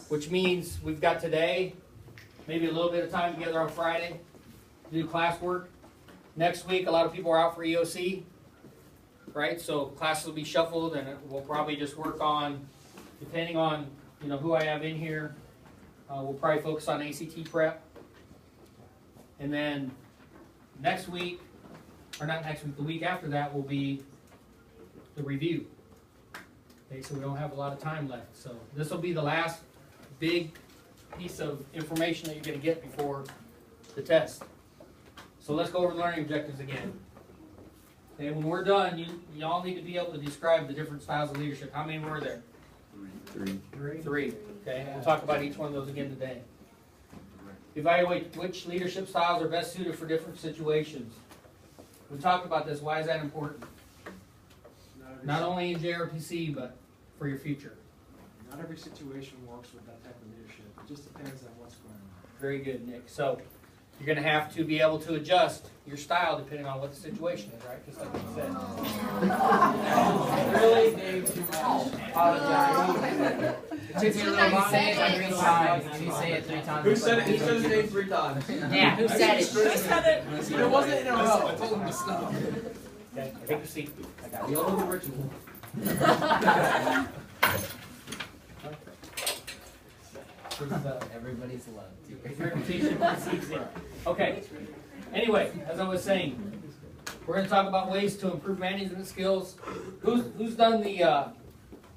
which means we've got today, maybe a little bit of time together on Friday to do classwork. Next week, a lot of people are out for EOC, right? So classes will be shuffled, and we'll probably just work on, depending on who I have in here, we'll probably focus on ACT prep. And then next week, or not next week, the week after that will be the review. Okay, so we don't have a lot of time left. So this will be the last big piece of information that you're going to get before the test. So let's go over the learning objectives again. Okay, when we're done, you all need to be able to describe the different styles of leadership. How many were there? Three. Okay, we'll talk about each one of those again today. Evaluate which leadership styles are best suited for different situations. We talked about this. Why is that important? Not only in JRPC, but for your future. Not every situation works with that type of leadership. It just depends on what's going on. Very good, Nick. So you're going to have to be able to adjust your style depending on what the situation is, right? Just like you said. Really? Apologize. It took me a little while. Say it 3 times. You say it 3 times. Who said it? He said his name 3 times. Yeah, who said it? Who said it? It wasn't in a row. I told him to stop. Okay, take your seat. I got you all over the ritual. Everybody's loved. Reputation precedes it. Okay. Anyway, as I was saying, we're going to talk about ways to improve management skills. Who's done the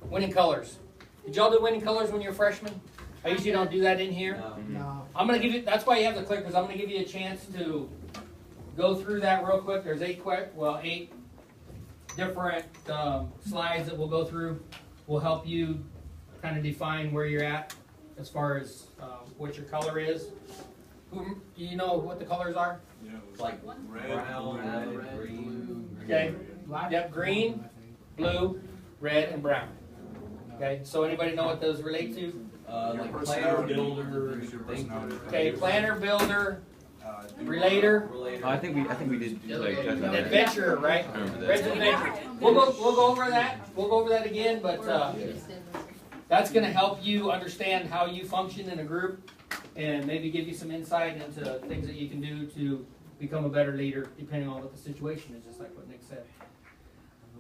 winning colors? Did y'all do winning colors when you're freshmen? I usually don't do that in here. No. I'm going to give you. That's why you have the click, because I'm going to give you a chance to go through that real quick. There's 8 different slides that we'll go through. Will help you kind of define where you're at as far as what your color is. Do you know what the colors are? Yeah, it was Like red, brown, red, green. Okay. Yep, green, blue, red, and brown. Okay, so anybody know what those relate to? Like planner, builder, Okay, planner, builder, relator, I think we did like judge on that. adventurer, right? I remember that. Red's adventure. We'll go over that. We'll go over that again, but that's going to help you understand how you function in a group, and maybe give you some insight into things that you can do to become a better leader, depending on what the situation is, just like what Nick said.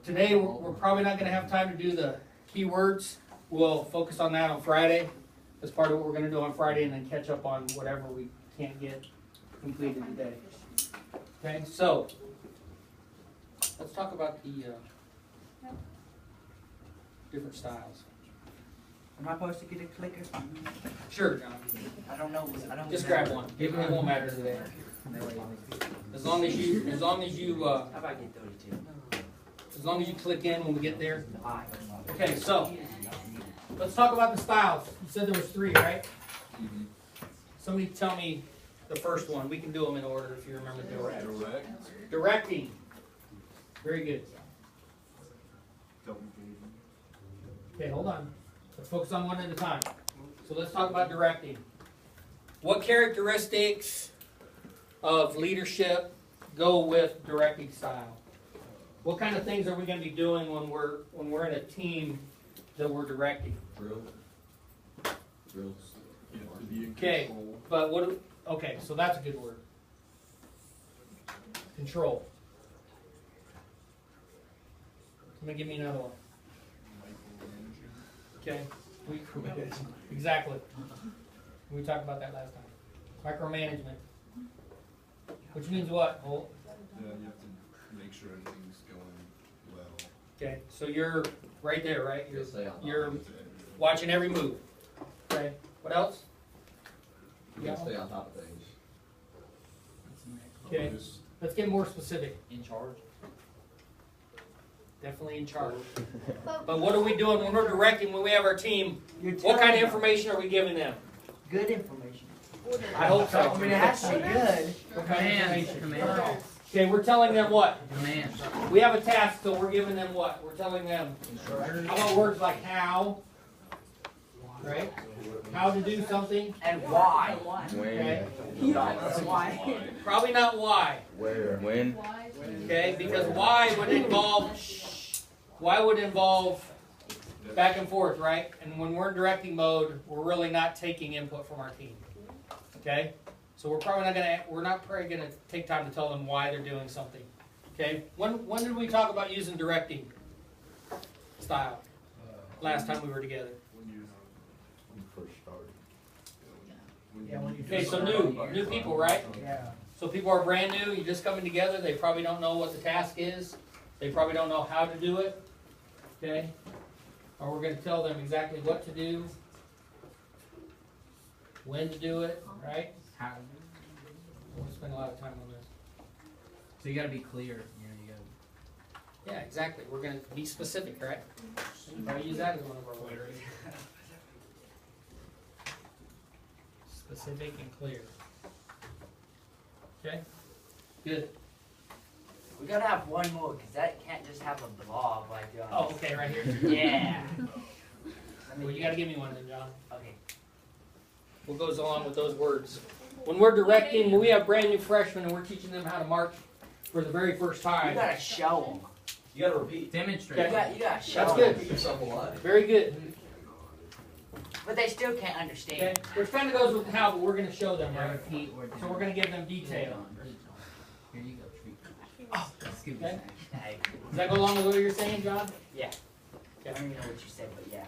Today, we're probably not going to have time to do the keywords. We'll focus on that on Friday. That's part of what we're going to do on Friday, and then catch up on whatever we can't get completed today. Okay, so let's talk about the different styles. Am I supposed to get a clicker? Sure, John. I don't know. Just grab one. It won't matter today. As long as you How about I get 32? click in when we get there. Okay, so let's talk about the styles. You said there was 3, right? Somebody tell me the first one. We can do them in order if you remember direct. Directing. Very good. Okay, hold on. Let's focus on one at a time. So let's talk about directing. What characteristics of leadership go with directing style? What kind of things are we going to be doing when we're in a team that we're directing? Drills. Okay, but okay, so that's a good word. Control. Somebody give me another one. Okay. Exactly. We talked about that last time. Micromanagement. Which means what? Well, Yeah, you have to make sure everything's going well. okay, so you're right there, right? You're With watching every move. Okay. What else? You gotta stay on top of things. Okay. Let's get more specific. In charge. Definitely in charge. But what are we doing when we're directing, when we have our team? You're What kind of telling them information are we giving them? Good information. I hope so. I mean, it has to be good. What kind of information? Command. Okay, we're telling them what? Command. We have a task, so we're giving them what? We're telling them. How about words like how? Right? How to do something. And why? Okay. Why? Probably not why. Where? When? Okay, because why would involve back and forth, right? And when we're in directing mode, we're really not taking input from our team. Okay? So we're not probably gonna take time to tell them why they're doing something. Okay? When did we talk about using directing style? Last time we were together. When you first started. Yeah, when you Okay, so new people, right? Yeah. So people are brand new, you're just coming together, they probably don't know what the task is, they probably don't know how to do it, okay? Or we're gonna tell them exactly what to do, when to do it, right? How, We'll spend a lot of time on this. so you gotta be clear, you gotta. Yeah, exactly, we're gonna be specific, right? I'll use that as one of our words. Specific and clear. Okay? Good. We gotta have one more, cause that can't just have a blob like. Oh, okay, right here. Yeah. Well, you gotta give me one then, John. Okay. What goes along with those words? When we're directing, when we have brand new freshmen and we're teaching them how to march for the very first You time. gotta show them. You gotta repeat. Demonstrate. Okay. You gotta show That's them. good. Keep yourself alive. Very good. But they still can't Okay? understand. Which kind of goes with how, but we're gonna show them, Now right? repeat or So we're gonna give them detail. Here you go, treat. Oh. Scoop Okay. it. Hey, Does that go along with what you're saying, John? yeah. I Okay. don't even know what you said, but yeah.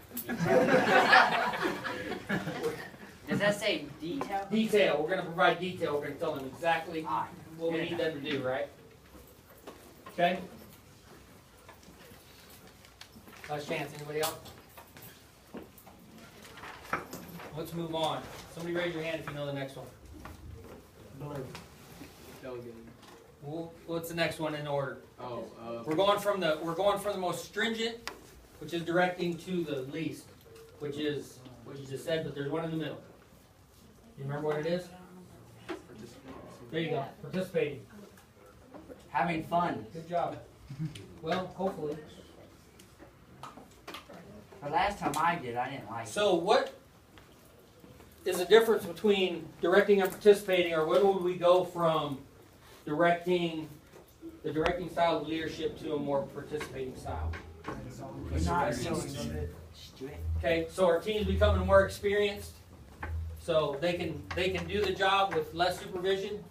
Does that say detail? Detail. We're gonna provide detail. We're gonna tell them exactly Alright. what we need them to do, right? Okay? Last chance. Anybody else? Let's move on. Somebody raise your hand if you know the next one. Delegating. What's the next one in order? Oh, We're going from the most stringent, which is directing, to the least, which is what you just said, but there's one in the middle. You remember what it is? There you go. Participating. Having fun. Good job. Well, hopefully. The last time I did, I didn't like it. So what is the difference between directing and participating, or when would we go from the directing style of leadership to a more participating style? You're not so strict. Okay, so our team's becoming more experienced, so they can do the job with less supervision,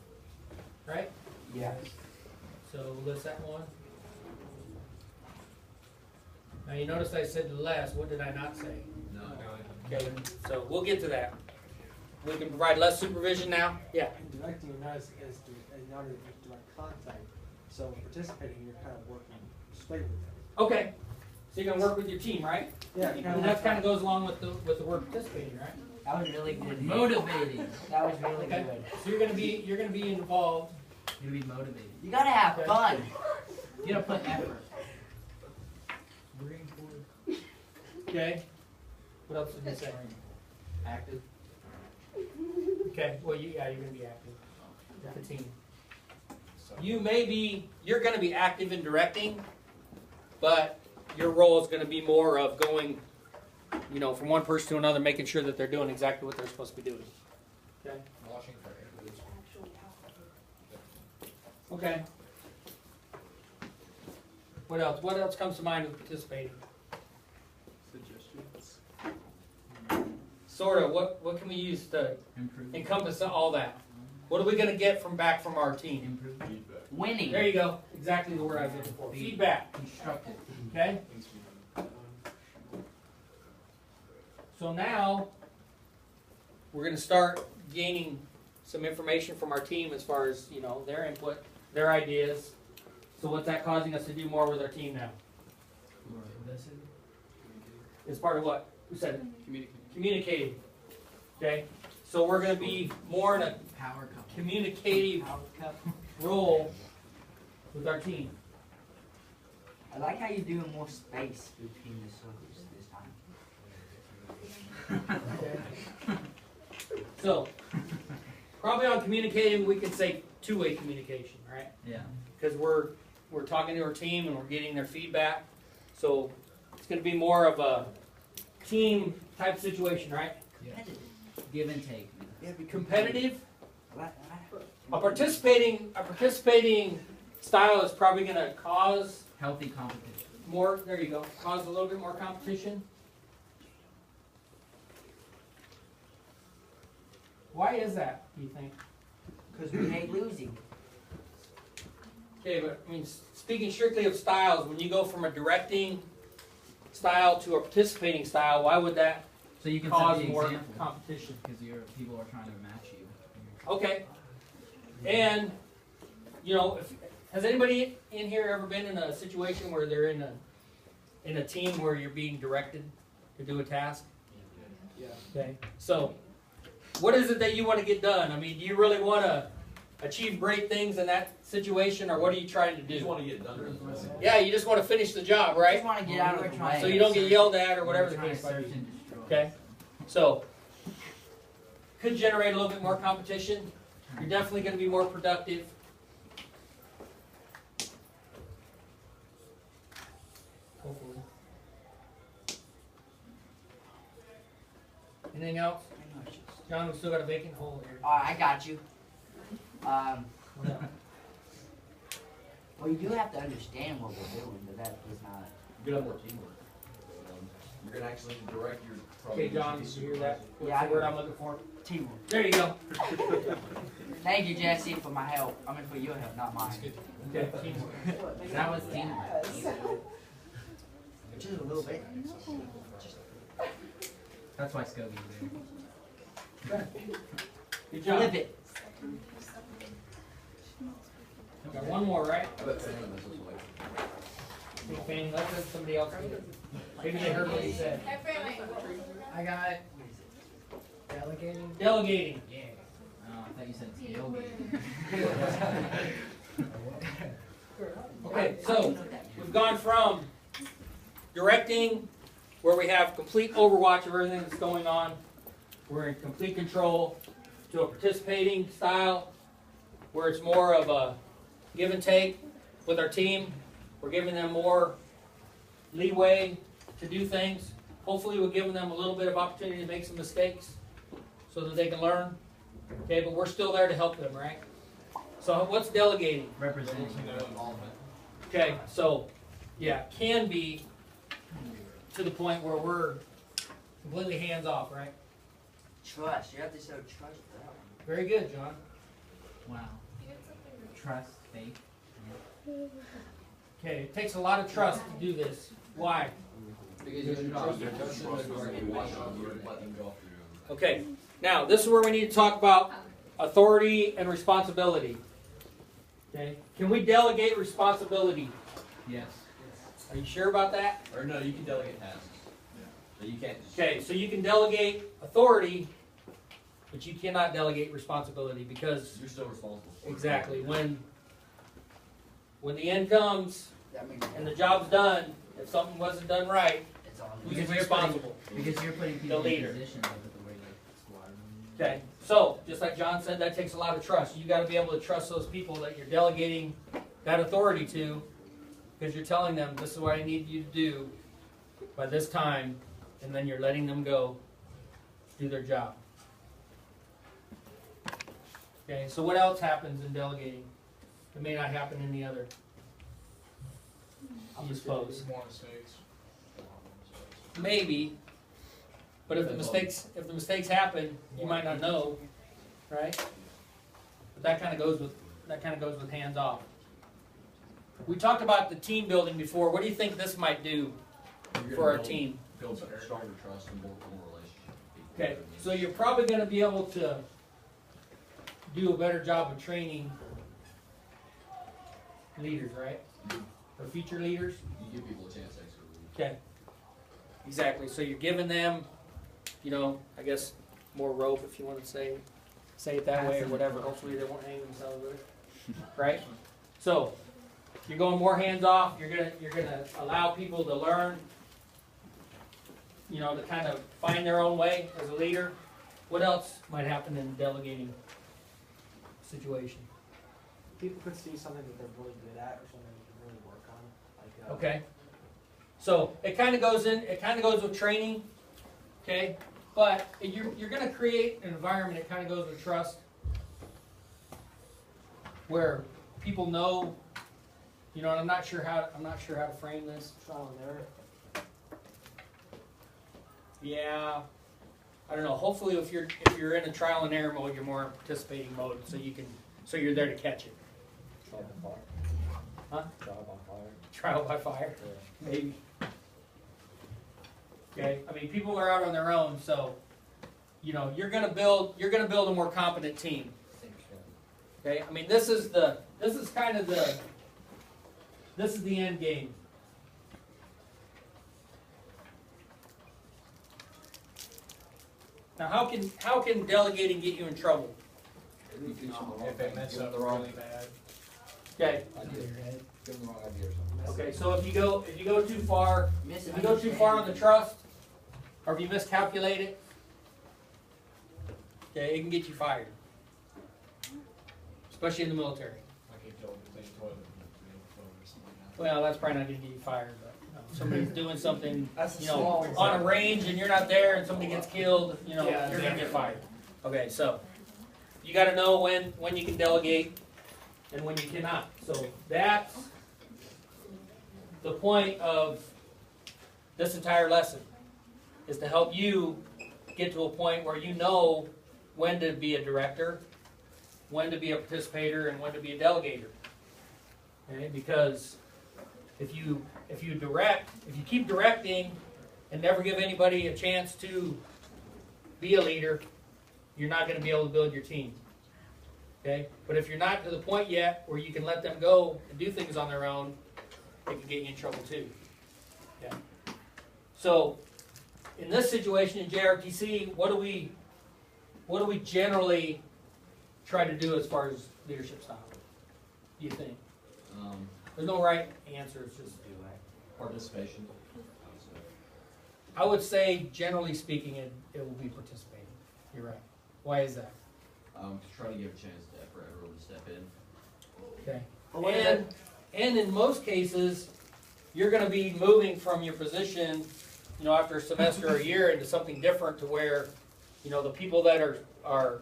right? Yeah. So list that one. Now you notice I said less. What did I not say? No. Okay, so we'll get to that. We can provide less supervision now. Yeah. Directing is not a direct contact. So participating, you're kind of working straight with them. Okay. So you're gonna work with your team, right? Yeah. And that kind of goes along with the word participating, right? That was really good. Motivating. That was really Okay. good. So you're gonna be involved. You're gonna be motivated. You gotta have Okay. fun. You gotta put effort. Okay. What else did you say? Active. Okay. Well, you're gonna be active with the team. You're gonna be active in directing, but your role is gonna be more of going, from one person to another, making sure that they're doing exactly what they're supposed to be doing. Okay. Washing for eggs. Okay. What else? What else comes to mind with participating? Suggestions. Sort of. What can we use to Improve. encompass all that? What are we gonna get back from our team? Improve. Feedback. Winning. There you go. Exactly the word I was looking for. Feedback. Constructive. Okay. So now we're going to start gaining some information from our team as far as their input, their ideas. So what's that causing us to do more with our team now? It's part of what? Who said it? Communicating. Okay. So we're going to be more in a Power couple. communicative role with our team. I like how you're doing more space between the circles this time. So probably on communicating, we can say two-way communication, right? Yeah. Because we're talking to our team and we're getting their feedback. So it's going to be more of a team type situation, right? Give and take. Competitive. I like- A participating style is probably going to cause Healthy competition. more. There you go. Cause a little bit more competition. Why is that, do you think? Because we hate losing. Okay, but I mean, speaking strictly of styles, when you go from a directing style to a participating style, why would that So you can cause set the more example. competition? Because people are trying to match you. Okay. And, you know, has anybody in here ever been in a situation where they're in a team where you're being directed to do a task? Yeah. Okay. So, what is it that you want to get done? I mean, do you really want to achieve great things in that situation, or what are you trying to You just do? want to get done. Yeah, you just want to finish the job, I right? just want to get out of the way. So you don't get yelled at or whatever the Trying to case might search be. and destroy. Okay. So, could generate a little bit more competition. You're definitely going to be more productive. Hopefully. Anything else? John, we still got a vacant hole here. I got you. What else? Well, you do have to understand what we're doing, but that is not. You're gonna have more teamwork. You're gonna actually direct your. Okay, John, did you hear that? What's Yeah, I the word heard. I'm looking for? Teamwork. There you go. Thank you, Jesse, for my help. I mean, for your help, not mine. Okay, teamwork. That was teamwork. Just a little bit. That's why Scobie's there. Good job. Flip it. Got one more, right? I bet Fanning does this like. Big fan. Let's let somebody else do it. Maybe they heard what he said. I got delegating. Delegating. Yeah. Oh, I thought you said tailgating. Okay, so we've gone from directing, where we have complete overwatch of everything that's going on, we're in complete control, to a participating style, where it's more of a give and take with our team. We're giving them more leeway to do things. Hopefully we're giving them a little bit of opportunity to make some mistakes so that they can learn. Okay, but we're still there to help them, right? So what's delegating? Representing. Okay, so, yeah, can be to the point where we're completely hands off, right? Trust. You have to show trust for that one. Very good, John. Wow. Trust, faith. Okay, it takes a lot of trust to do this. Why? Because you trust their judgment and watch them, you let them go. Okay, now this is where we need to talk about authority and responsibility. Okay, can we delegate responsibility? Yes. Are you sure about that? Or no, you can delegate tasks. But you can't just. Okay, so you can delegate authority, but you cannot delegate responsibility because You're still responsible for it. exactly when the end comes That means and the job's done, if something wasn't done right, it's on who's Because we're responsible? Because you're putting people The in leader. positions of the way like squad. Okay, so just like John said, that takes a lot of trust. You got to be able to trust those people that you're delegating that authority to, because you're telling them this is what I need you to do by this time, and then you're letting them go do their job. Okay, so what else happens in delegating? It may not happen in the other. You suppose. More mistakes. Maybe, but if the mistakes happen, you might not know, right? But that kind of goes with hands off. We talked about the team building before. What do you think this might do You're gonna for our build- team? Build stronger trust and more relationship. Okay, so you're probably going to be able to do a better job of training leaders, right? Or future leaders. You give people a chance to execute. Okay. Exactly. So you're giving them, I guess more rope if you want to say it that way or whatever. Hopefully they won't hang themselves with it. Right? So you're going more hands off. You're gonna allow people to learn, to kind of find their own way as a leader. What else might happen in a delegating situation? People could see something that they're really good at or something they can really work on. Like, Okay. So it kind of goes with training, okay? But you're going to create an environment that kind of goes with trust, where people know, and I'm not sure how to frame this. trial and error. Yeah, I don't know, hopefully if you're in a trial and error mode, you're more in participating mode, so you're there to catch it. Huh? Trial by fire? Maybe. Okay, I mean, people are out on their own, so, you know, you're gonna build a more competent team. Okay, I mean, this is the end game. Now, how can delegating get you in trouble? If they mess up really bad. Okay. Give them the wrong idea or something. Okay, so if you go too far, on the trust, or if you miscalculate it, okay, it can get you fired. Especially in the military. Like he told the clean toilet or something like that. Well, that's probably not gonna get you fired, but somebody's doing something, That's a you know, small on a example. range and you're not there and somebody gets killed, you know, Yeah, you're gonna get definitely. fired. Okay, so you gotta know when you can delegate and when you cannot. So that's the point of this entire lesson, is to help you get to a point where you know when to be a director, when to be a participator, and when to be a delegator. Okay, because if you keep directing and never give anybody a chance to be a leader, you're not going to be able to build your team. Okay, but if you're not to the point yet where you can let them go and do things on their own, it can get you in trouble too. Okay, so in this situation in JRTC, what do we generally try to do as far as leadership style? Do you think? There's no right answer. It's just Participation. I would say, generally speaking, it will be participating. You're right. Why is that? To try to give a chance for everyone to step in. Okay. And in most cases, you're going to be moving from your position, you know, after a semester or a year into something different, to where, you know, the people that are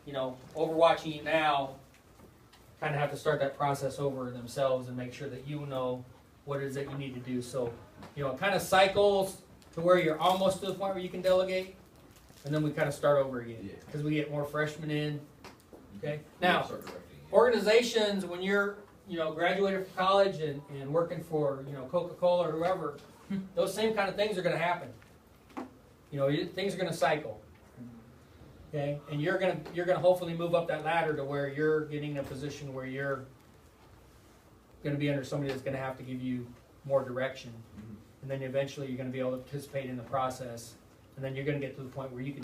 you know, overwatching you now kind of have to start that process over themselves and make sure that you know what it is that you need to do. So, you know, it kind of cycles to where you're almost to the point where you can delegate, and then we kind of start over again Yeah. because we get more freshmen in. Okay. Now, Start directing. organizations, when you're, you know, graduated from college and working for, you know, Coca-Cola or whoever, those same kind of things are going to happen. You know, things are going to cycle. Okay, and you're gonna hopefully move up that ladder to where you're getting in a position where you're gonna be under somebody that's gonna have to give you more direction, and then eventually you're gonna be able to participate in the process, and then you're gonna get to the point where you can